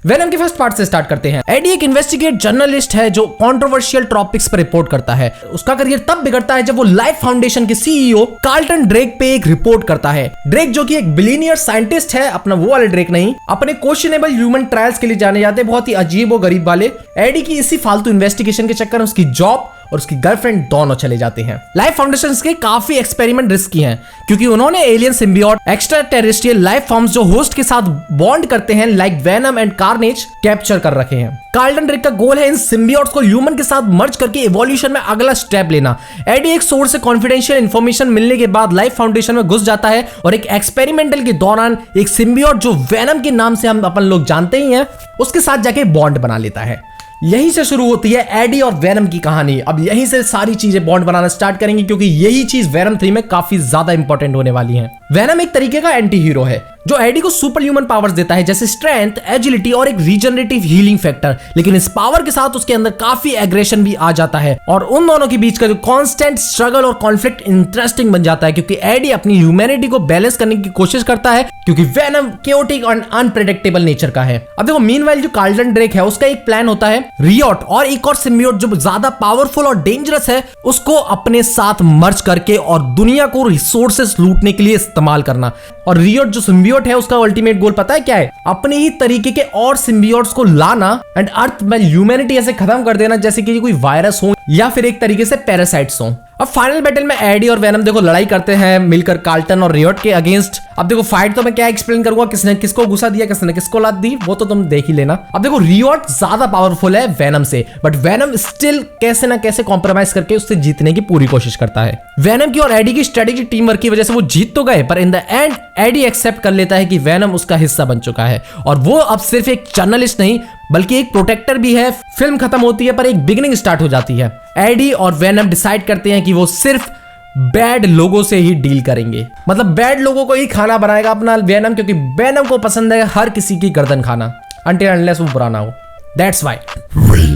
Venom के first part से start करते हैं। एडी एक इन्वेस्टिगेट जर्नलिस्ट है जो कंट्रोवर्शियल टॉपिक्स पर रिपोर्ट करता है। उसका करियर तब बिगड़ता है जब वो लाइफ फाउंडेशन के सीईओ कार्लटन ड्रेक पे एक रिपोर्ट करता है। ड्रेक जो कि एक बिलियनियर साइंटिस्ट है, अपना वो वाले ड्रेक नहीं, अपने क्वेश्चनेबल ह्यूमन ट्रायल्स के लिए जाने जाते हैं, बहुत ही अजीब और गरीब वाले। एडी की इसी फालतू इन्वेस्टिगेशन के चक्कर में उसकी जॉब और उसकी गर्लफ्रेंड दोनों चले जाते हैं। लाइफ फाउंडेशन के काफी एक्सपेरिमेंट रिस्की हैं क्योंकि उन्होंने alien symbiote extra terrestrial life forms जो होस्ट के साथ बॉन्ड करते हैं like venom and carnage capture कर रखे हैं। कार्लटन ड्रेक का गोल है इन सिम्बियोट्स को ह्यूमन के साथ मर्ज करके इवोल्यूशन में अगला स्टेप लेना। एडी एक सोर्स से कॉन्फिडेंशियल इंफॉर्मेशन मिलने के बाद लाइफ फाउंडेशन में घुस जाता है और एक एक्सपेरिमेंटल के दौरान एक सिम्बियोट जो वेनम के नाम से हम अपन लोग जानते ही हैं उसके साथ जाके बॉन्ड बना लेता है। यहीं से शुरू होती है एडी और वेनम की कहानी। अब यहीं से सारी चीजें बॉन्ड बनाना स्टार्ट करेंगी क्योंकि यही चीज वेनम 3 में काफी ज्यादा इंपॉर्टेंट होने वाली है। वेनम एक तरीके का एंटी हीरो है जो एडी को सुपर ह्यूमन पावर्स देता है जैसे स्ट्रेंथ, एजिलिटी और एक रीजनरेटिव हीलिंग फैक्टर, लेकिन इस पावर के साथ उसके अंदर काफी एग्रेशन भी आ जाता है और उन दोनों के बीच का जो कांस्टेंट स्ट्रगल और कॉन्फ्लिक्ट इंटरेस्टिंग बन जाता है क्योंकि एडी अपनी ह्यूमैनिटी को बैलेंस करने की कोशिश करता है क्योंकि वेनम केओटिक और अनप्रेडिक्टेबल नेचर का है। अब देखो मीनवाइल जो कार्लटन ड्रेक है उसका एक प्लान होता है रियोट और एक और सिम्बियोट जो ज्यादा पावरफुल और डेंजरस है उसको अपने साथ मर्ज करके और दुनिया को रिसोर्सेस लूटने के लिए इस्तेमाल करना। और रियोट जो सिम्बियोट है उसका अल्टीमेट गोल पता है क्या है? अपने ही तरीके के और सिम्बियोट्स को लाना एंड अर्थ में ह्यूमैनिटी ऐसे खत्म कर देना जैसे कि कोई वायरस हो या फिर एक तरीके से पैरासाइट्स हो। अब फाइनल बैटल में एडी और वेनम देखो लड़ाई करते हैं मिलकर कार्लटन और रियोट के अगेंस्ट। अब देखो फाइट तो मैं क्या एक्सप्लेन करूंगा, किसने किसको गुस्सा दिया, किसने किसको लात दी, वो तो तुम देख ही लेना। अब देखो रियोट ज्यादा पावरफुल है वेनम से, बट वेनम स्टिल कैसे ना कैसे कॉम्प्रोमाइज करके उससे जीतने की पूरी कोशिश करता है। वेनम की और एडी की स्ट्रेटेजिक टीम वर्क की वजह से वो जीत तो गए पर in the end AD accept कर लेता है कि वेनम उसका हिस्सा बन चुका है और वो अब सिर्फ एक जर्नलिस्ट नहीं बल्कि एक प्रोटेक्टर भी है। फिल्म खत्म होती है पर एक बिगिनिंग स्टार्ट हो जाती है। एडी और वेनम डिसाइड करते हैं कि वो सिर्फ बैड लोगों से ही डील करेंगे, मतलब बैड लोगों को ही खाना बनाएगा अपना वेनम, क्योंकि वेनम को पसंद है हर किसी की गर्दन खाना until unless वो बुरा ना हो। That's why we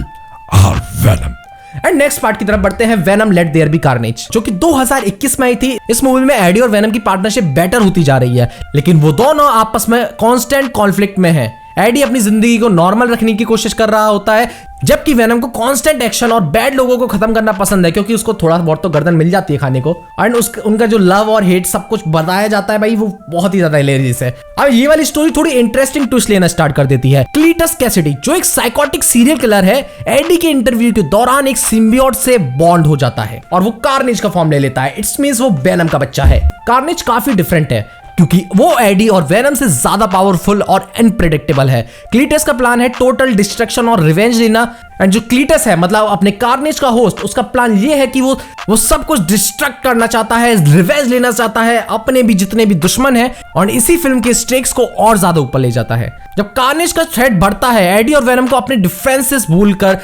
are Venom। And next part की तरफ बढ़ते हैं, Venom let there be Carnage, जो कि 2021 में आई थी। इस मूवी में एडी और वेनम की पार्टनरशिप बेटर होती जा रही है लेकिन वो दोनों आपस में कांस्टेंट कॉन्फ्लिक्ट में है। एडी अपनी जिंदगी को नॉर्मल रखने की कोशिश कर रहा होता है जबकि वेनम को कांस्टेंट एक्शन और बैड लोगों को खत्म करना पसंद है क्योंकि उसको थोड़ा बहुत तो गर्दन मिल जाती है खाने को। एंड उनका जो लव और हेट सब कुछ बताया जाता है भाई, वो बहुत ही ज्यादा हिलेरियस है। अब ये वाली स्टोरी थोड़ी इंटरेस्टिंग ट्विस्ट लेना स्टार्ट कर देती है। क्लीटस कैसिडी जो एक साइकोटिक सीरियल किलर है, एडी के इंटरव्यू के दौरान एक सिम्बियोट से बॉन्ड हो जाता है और वो कार्नेज का फॉर्म ले लेता है। इट्स मींस वो वेनम का बच्चा है। कार्नेज काफी डिफरेंट है क्योंकि वो एडी और वेनम से ज्यादा पावरफुल और अनप्रेडिक्टेबल है। क्लीटस का प्लान है टोटल डिस्ट्रक्शन और रिवेंज लेना। एंड जो क्लीटस है मतलब अपने कार्नेज का होस्ट, उसका प्लान ये है कि वो सब कुछ डिस्ट्रक्ट करना चाहता है, रिवेंज लेना चाहता है अपने भी जितने भी दुश्मन हैं और इसी फिल्म के स्टेक्स को और ज्यादा ऊपर ले जाता है। जब कार्नेज का थ्रेट बढ़ता है एडी और वेनम को अपने डिफरेंसेस भूलकर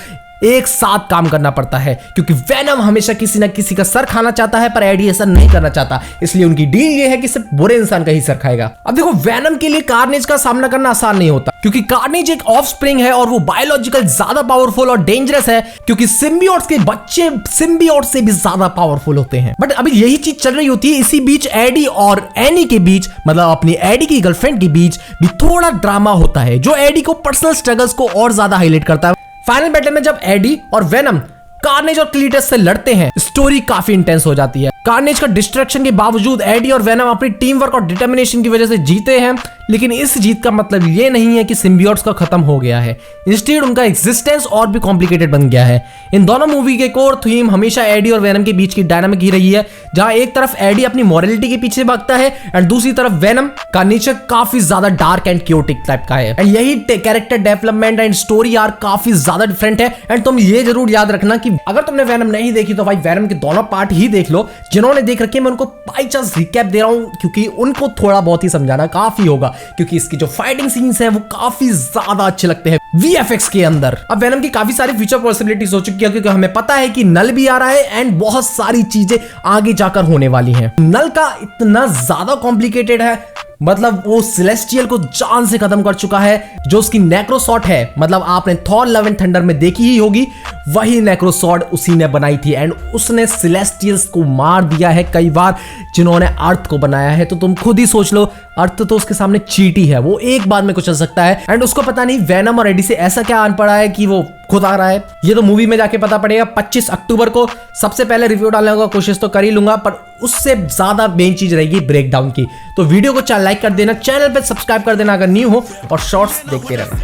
एक साथ काम करना पड़ता है क्योंकि वेनम हमेशा किसी ना किसी का सर खाना चाहता है पर एडी ऐसा नहीं करना चाहता, इसलिए उनकी डील ये है कि सिर्फ बुरे इंसान का ही सर खाएगा। अब देखो वेनम के लिए कार्नेज का सामना करना आसान नहीं होता क्योंकि कार्नेज एक ऑफस्प्रिंग है और वो बायोलॉजिकल ज्यादा पावरफुल और डेंजरस है क्योंकि सिम्बियोट्स के बच्चे सिम्बियोट से भी ज्यादा पावरफुल होते हैं। बट अभी यही चीज चल रही होती है, इसी बीच एडी और एनी के बीच, मतलब अपनी एडी की गर्लफ्रेंड के बीच भी थोड़ा ड्रामा होता है जो एडी को पर्सनल स्ट्रगल्स को और ज्यादा हाईलाइट करता है। फाइनल बैटल में जब एडी और वेनम कार्नेज और क्लीटस से लड़ते हैं स्टोरी काफी इंटेंस हो जाती है। कार्नेज का डिस्ट्रैक्शन के बावजूद एडी और वेनम अपनी टीम वर्क और डिटर्मिनेशन की वजह से जीते हैं, लेकिन इस जीत का मतलब ये नहीं है कि सिम्बियोट्स का खत्म हो गया है। इंस्टेड उनका एग्जिस्टेंस और भी कॉम्प्लिकेटेड बन गया है। इन दोनों मूवी के कोर थीम हमेशा एडी और वेनम के बीच की डायनामिक ही रही है, जहां एक तरफ एडी अपनी मॉरलिटी के पीछे भागता है एंड दूसरी तरफ वेनम का नेचर काफी ज्यादा डार्क एंड क्योटिक टाइप का है। एंड यही character development and story arc काफी ज्यादा डिफरेंट है। एंड तुम ये जरूर याद रखना कि अगर तुमने वेनम नहीं देखी तो भाई वेनम के दोनों पार्ट ही देख लो। जिन्होंने देख रखे मैं उनको बाई चांस रिकैप दे रहा हूं क्योंकि उनको थोड़ा बहुत ही समझाना काफी होगा क्योंकि इसकी जो फाइटिंग सीन्स है वो काफी ज्यादा अच्छे लगते हैं वीएफएक्स के अंदर। अब वेनम की काफी सारी फ्यूचर पॉसिबिलिटीज हो चुकी है क्योंकि हमें पता है कि नल भी आ रहा है एंड बहुत सारी चीजें आगे जाकर होने वाली हैं। नल का इतना ज्यादा कॉम्प्लिकेटेड है, मतलब वो सेलेस्टियल को जान से खत्म कर चुका है। जो उसकी नेक्रोसॉट है, मतलब आपने थॉर लव एंड थंडर में देखी ही होगी, वही नेक्रोसॉर्ड उसी ने बनाई थी एंड उसने सेलेस्टियल्स को मार दिया है कई बार जिन्होंने अर्थ को बनाया है। तो तुम खुद ही सोच लो, अर्थ तो उसके सामने चींटी है, वो एक बार में कुचल सकता है एंड उसको पता नहीं वेनम और एडी से ऐसा क्या आन पड़ा है कि वो खुद आ रहा है। ये तो मूवी में जाके पता पड़ेगा 25 अक्टूबर को। सबसे पहले रिव्यू डालने का कोशिश तो कर ही लूंगा, पर उससे ज्यादा मेन चीज रहेगी ब्रेकडाउन की। तो वीडियो को लाइक कर देना, चैनल पे सब्सक्राइब कर देना अगर न्यू हो, और शॉर्ट्स देखते रहना।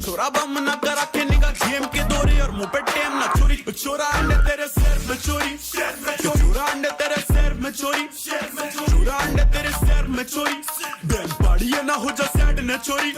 छोरा बम ना करा के निगा गेम के दौरे और मुंह पे टेम ना चोरी छोरा अंडे तेरे सर में चोरी छोरा अंडे तेरे सर में चोरी छोरा अंडे तेरे सर में चोरी बैन पाड़ी ना हो जा सैड ने चोरी